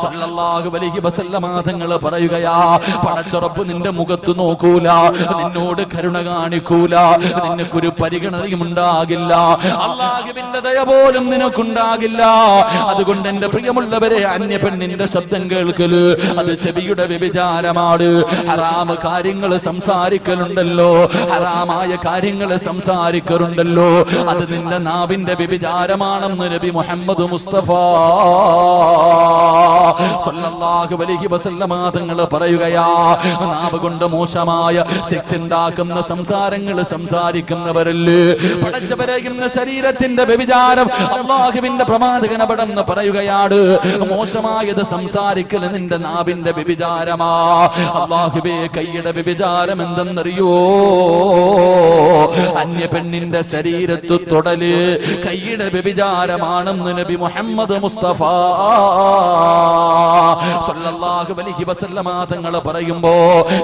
സല്ലല്ലാഹു അലൈഹി വസല്ലമ തങ്ങൾ പറയുകയാ, പടച്ചുറപ്പ് നിന്റെ മുഖത്ത് നോക്കൂല, നിന്നോട് കരുണ കാണിക്കൂല, നിനക്കൊരു പരിഗണനയും ഉണ്ടാകില്ല, അല്ലാഹുവിന്റെ ദയ പോലും നിനക്കുണ്ടാകില്ല. അതുകൊണ്ട് എന്റെ പ്രിയമുള്ളവരെ, അന്യ പെണ്ണിന്റെ ശബ്ദം കേൾക്കല് അത് ചെവിയുടെ വ്യഭിചാരമാണ്. ഹറാമ് കാര്യങ്ങൾ സംസാരിക്കലുണ്ടല്ലോ, ഹറാമായ കാര്യങ്ങൾ സംസാരിക്കലുണ്ടല്ലോ, അത് നിന്റെ നാവിന്റെ വ്യഭിചാരമാണെന്ന് നബി മുഹമ്മദ് മുസ്തഫ സല്ലല്ലാഹു അലൈഹി വസല്ലമ തങ്ങൾ പറയുകയാ. നാവ് കൊണ്ട് മോശമായ സെക്സ് ഉണ്ടാക്കുന്ന സംസാരങ്ങൾ സംസാരിക്കുന്നവരല്ലേ പടച്ചവരെ, ഇന്ന് ശരീരത്തിന്റെ വ്യഭിചാരം അല്ലാഹുവിന്റെ പ്രവാചകൻ അവിടെന്ന് പറയുകയാണ്, മോശമായത് സംസാരിക്കൽ നിന്റെ നാവിന്റെ വ്യഭിചാരമാ. അല്ലാഹുവേ, കൈയുടെ വ്യഭിചാരം എന്തെന്നറിയോ? അന്യ പെണ്ണിന്റെ ശരീരത്ത് തൊടല് കൈയുടെ വ്യഭിചാരമാണെന്ന് നബി മുഹമ്മദ് മുസ്തഫ സല്ലല്ലാഹു അലൈഹി വസല്ലമ തങ്ങൾ പറയുമ്പോ,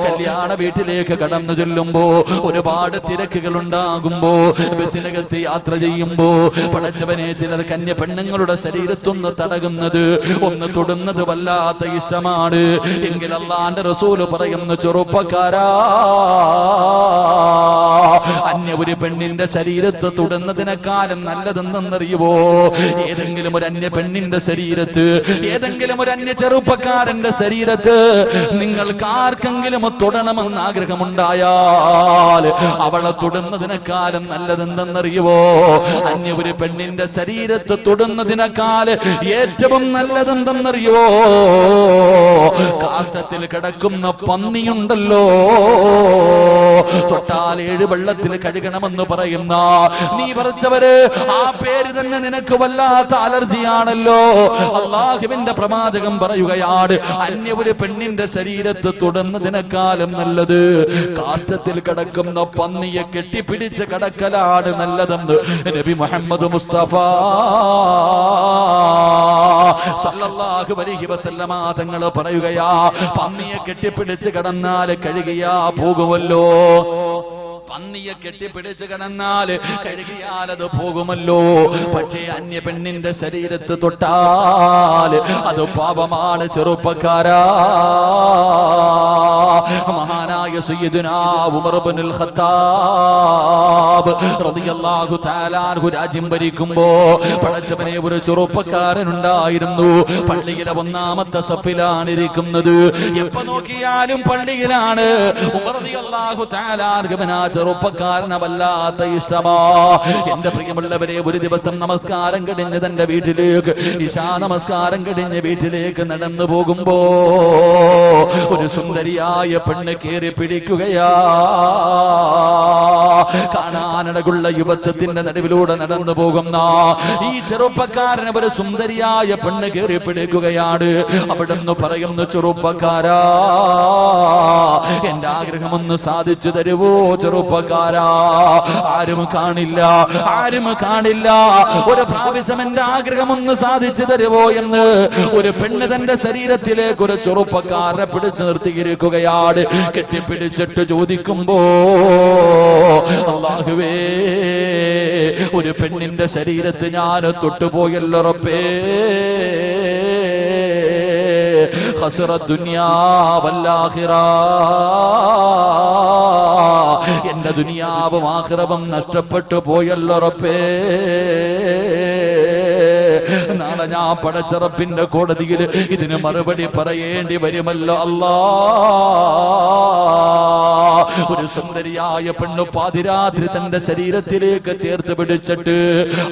കല്യാണ വീട്ടിലേക്ക് കടന്നു ചെല്ലുമ്പോ, ഒരുപാട് തിരക്കുകൾ ഉണ്ടാകുമ്പോ, ബസ്സിനകത്ത് യാത്ര ചെയ്യുമ്പോ, പടച്ചവനെ ചിലർ കന്യ പെണ്ണുങ്ങളുടെ ശരീരത്തൊന്ന് തടകുന്നത്, ഒന്ന് തൊടുന്നത് വല്ലാത്ത ഇഷ്ടമാണ്. എങ്കിൽ അല്ലാഹുവിന്റെ റസൂല് പറയുന്നു, ചെറുപ്പക്കാരാ, അന്യ ഒരു പെണ്ണിന്റെ ശരീരത്ത് തൊടുന്നതിനേക്കാളും നല്ലതെന്നറിയുവോ? ഏതെങ്കിലും ഒരു അന്യ പെണ്ണിന്റെ ശരീരത്ത്, ഏതെങ്കിലും ഒരു അന്യ ചെറുപ്പക്കാരന്റെ ശരീരത്ത് നിങ്ങൾക്ക് ആർക്കെങ്കിലും തൊടണമെന്ന് ആഗ്രഹമുണ്ടായാൽ അവളെ തൊടുന്നതിനേക്കാളും നല്ലതെന്തെന്നറിയുവോ? അന്യ ഒരു പെണ്ണിന്റെ ശരീരത്ത് തൊടുന്നതിനേക്കാൾ ഏറ്റവും നല്ലതെന്തെന്നറിയുവോ? കാഷ്ടത്തിൽ കിടക്കുന്ന പന്നിയുണ്ടല്ലോ, തൊട്ടാൽ 7 വെള്ളത്തിൽ കഴുകണമെന്ന് പറയുന്ന നീ പറിച്ചവര്, ആ പേര് തന്നെ നിനക്ക് വല്ലാത്ത അലർജിയാണല്ലോ. അല്ലാഹുവിന്റെ പ്രവാചകൻ പറയുകയാണ്, അന്യ ഒരു പെണ്ണിന്റെ ശരീരത്ത് തൊടുന്നതിനേക്കാളും നല്ലത് കാഷ്ടത്തിൽ കിടക്കുന്ന പന്നിയെ കെട്ടിപ്പിടിച്ച് കിടക്കലാണ് നല്ലതെന്ന് നബി മുഹമ്മദ് മുസ്തഫ സല്ലല്ലാഹു അലൈഹി വസല്ലമ തങ്ങൾ പറയുകയാ, പന്നിയെ കെട്ടിപ്പിടിച്ച് കിടന്നാൽ കഴുകിയാ പോകുമല്ലോ, പന്നിയെ കെട്ടിപ്പിടിച്ച് കിടന്നാൽ കഴുകിയാൽ അത് പോകുമല്ലോ. പക്ഷേ അന്യ പെണ്ണിന്റെ ശരീരത്ത് തൊട്ടാൽ അത് പാപമാണ്. ചെറുപ്പക്കാരാ, മഹാനായ സയ്യിദുനാ ഉമർ ഇബ്നുൽ ഖത്താബ് റളിയല്ലാഹു തആല അൻഹു രാജ്യം ഭരിക്കുമ്പോ പടച്ചവനെ, ഒരു ചെറുപ്പക്കാരൻ ഉണ്ടായിരുന്നു. പള്ളിയിലെ 1ാമത്തെ സഫിലാണ് ഇരിക്കുന്നത്. എപ്പോ നോക്കിയാലും പള്ളിയിലാണ്. ഉമർ റളിയല്ലാഹു തആല അൻഹു ചെറുപ്പക്കാരനെ വല്ലാത്ത ഇഷ്ടമാ. എന്റെ പ്രിയമുള്ളവരെ, ഒരു ദിവസം നമസ്കാരം കഴിഞ്ഞ് തന്റെ വീട്ടിലേക്ക്, ഇശാ നമസ്കാരം കഴിഞ്ഞ് വീട്ടിലേക്ക് നടന്നു പോകുമ്പോ ഒരു സുന്ദരിയായ പെണ്ണ് കേറി പിടിക്കുകയാ. കാണാനടകുള്ള യുവത്വത്തിന്റെ നടുവിലൂടെ നടന്നു പോകുന്ന ഈ ചെറുപ്പക്കാരന് ഒരു സുന്ദരിയായ പെണ്ണ് കേറി പിടിക്കുകയാണ്. അവിടുന്ന് പറയുന്നു, ചെറുപ്പക്കാരാ, എന്റെ ആഗ്രഹമൊന്ന് സാധിച്ചു തരുവോ? ചെറുപ്പക്കാരാ, ആരും കാണില്ല, ആരും കാണില്ല, ഒരു പ്രാവശ്യം എന്റെ ആഗ്രഹമൊന്ന് സാധിച്ചു തരുവോ എന്ന് ഒരു പെണ്ണ് തന്റെ ശരീരത്തിലേക്ക് ഒരു ചെറുപ്പക്കാരനെ പിടിച്ചു നിർത്തിയിരിക്കുകയാണ്. കെട്ടിപ്പിടിച്ചിട്ട് ചോദിക്കുമ്പോ, അല്ലാഹുവേ, ഒരു പെണ്ണിന്റെ ശരീരത്ത് ഞാൻ തൊട്ടുപോയല്ലോ റബ്ബേ, ഖസറ ദുനിയാ വൽ ആഖിറ, എന്റെ ദുനിയാവും ആഖിറവും നഷ്ടപ്പെട്ടു പോയല്ലോ റബ്ബേ. നാളെ ഞാൻ പടച്ച റബ്ബിന്റെ കോടതിയിൽ ഇതിന് മറുപടി പറയേണ്ടി വരുമല്ലോ അല്ലാ. ഒരു സുന്ദരിയായ പെണ്ണ് പാതിരാത്രി തന്റെ ശരീരത്തിലേക്ക് ചേർത്ത് പിടിച്ചിട്ട്,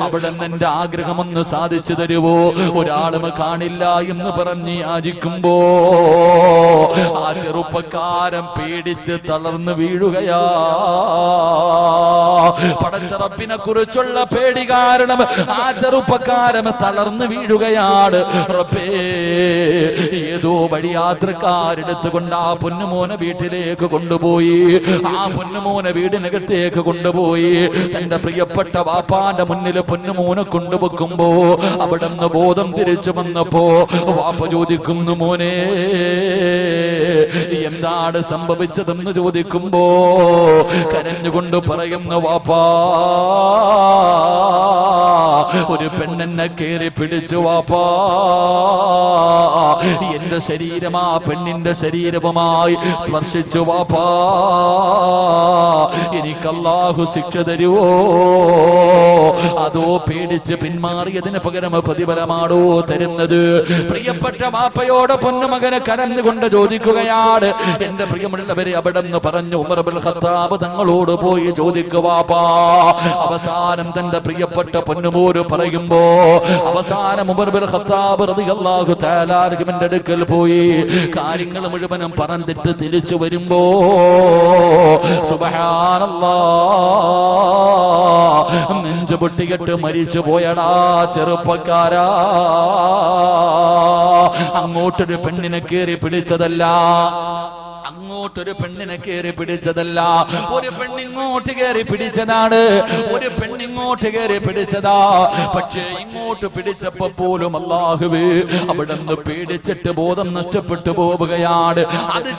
അവിടെ എന്റെ ആഗ്രഹമൊന്ന് സാധിച്ചു തരുവോ? ഒരാളും കാണില്ല എന്ന് പറഞ്ഞ് യാചിക്കുമ്പോ ആ ചെറുപ്പക്കാരൻ പേടിച്ച് തളർന്നു വീഴുകയാ. പടച്ച റബ്ബിനെ കുറിച്ചുള്ള പേടി കാരണം ആ ചെറുപ്പക്കാരൻ തളർന്നു വീഴുകയാണ്. റബ്ബേ, ഏതോ വഴിയാത്രക്കാരെടുത്തുകൊണ്ട് ആ പൊന്നുമോനെ വീട്ടിലേക്ക് കൊണ്ടുപോയി. ആ പൊന്നുമോനെ വീടിനകത്തേക്ക് കൊണ്ടുപോയി തന്റെ പ്രിയപ്പെട്ട വാപ്പാന്റെ മുന്നിൽ പൊന്നുമോനെ കൊണ്ടുവെക്കുമ്പോ അവിടുന്ന് ബോധം തിരിച്ചു വന്നപ്പോ വാപ്പ ചോദിക്കുന്നു, മോനെ എന്താണ് സംഭവിച്ചതെന്ന് ചോദിക്കുമ്പോ കരഞ്ഞുകൊണ്ട് പറയുന്നു, വാപ്പാ, ഒരു പെണ്ണെന്നെ കേറി പിടിച്ചു വാപ്പാ, ശരീരം ആ പെണ്ണിന്റെ ശരീരവുമായി സ്പർശിച്ചു. വാപ്പാ, എനിക്ക് അല്ലാഹു ശിക്ഷ തരുവോ? അതോ പേടിച്ച് പിന്മാറിയതിന് പകരം പ്രതിഫലമാണോ തരുന്നത്? പ്രിയപ്പെട്ട വാപ്പയോട് പൊന്നുമകനെ കരഞ്ഞുകൊണ്ട് ചോദിക്കുകയാണ്. എന്റെ പ്രിയമുള്ളവരെ, അവിടെ നിന്ന് പറഞ്ഞു ഉമർ ഇബ്നുൽ ഖത്താബ് തങ്ങളോട് പോയി ചോദിക്കുക വാപ്പാ. അവസാനം തന്റെ പ്രിയപ്പെട്ട പൊന്നുമോര് പറയുമ്പോ അവസാനം ഉമർ ഇബ്നുൽ ഖത്താബ് റളിയല്ലാഹു തആല അൻഹുവിന്റെ അടുക്കൽ പോയി കാര്യങ്ങൾ മുഴുവനും പറഞ്ഞിട്ട് തിരിച്ചു വരുമ്പോ സുബ്ഹാനല്ലാഹ്, നെഞ്ചു പൊട്ടിക്കെട്ട് മരിച്ചു പോയടാ ചെറുപ്പക്കാരാ. അങ്ങോട്ടൊരു പെണ്ണിനെ കേറി പിടിച്ചതല്ല, അങ്ങോട്ടൊരു പെണ്ണിനെ കയറി പിടിച്ചതല്ല, ഒരു പെണ്ണിങ്ങോട്ട് കയറി പിടിച്ചതാണ്, ഒരു പെണ്ണിങ്ങോട്ട് കയറി പിടിച്ചതാ. പക്ഷേ ഇങ്ങോട്ട് പിടിച്ചപ്പോ പോലും അല്ലാഹുവേ അവിടെ നിന്ന് പേടിച്ചിട്ട് ബോധം നഷ്ടപ്പെട്ടു പോവുകയാണ്. അത്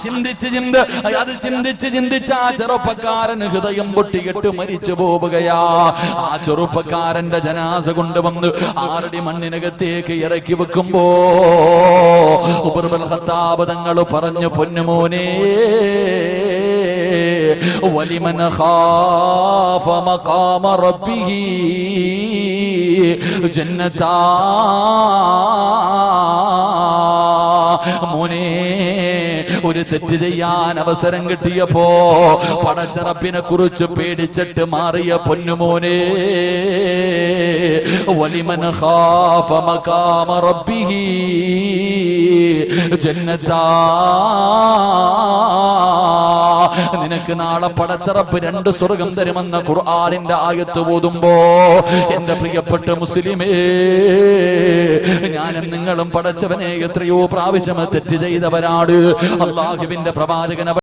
ചിന്തിച്ച് ആ ചെറുപ്പക്കാരൻ ഹൃദയം പൊട്ടിയിട്ട് മരിച്ചു പോവുകയാ. ആ ചെറുപ്പക്കാരന്റെ ജനാസ കൊണ്ടുവന്ന് 6 അടി മണ്ണിനകത്തേക്ക് ഇറക്കി വെക്കുമ്പോ ഉമർ ഇബ്നുൽ ഖത്താബ് തങ്ങൾ പറഞ്ഞു, പൊന്നുമോനെ, വലിമൻ ഖാഫ മഖാമ റബ്ബിഹി ജന്നതാ. മോനെ, ഒരു തെറ്റ് ചെയ്യാൻ അവസരം കിട്ടിയപ്പോ പടച്ചറപ്പിനെ കുറിച്ച് പേടിച്ചിട്ട് മാറിയ പൊന്നുമോനെ, വലിമൻ ഖാഫ മഖാമ റബ്ബിഹി ജന്നതാ. നിനക്ക് നാളെ പടച്ചറപ്പ് 2 സ്വർഗം തരുമെന്ന ഖുർആനിന്റെ ആയത്ത് ഓതുമ്പോ എന്റെ പ്രിയപ്പെട്ട മുസ്ലിമേ, ഞാനും നിങ്ങളും പടച്ചവനെ എത്രയോ പ്രാവശ്യം തെറ്റ് ചെയ്തവരാണ്. അല്ലാഹുവിന്റെ പ്രവാചകൻ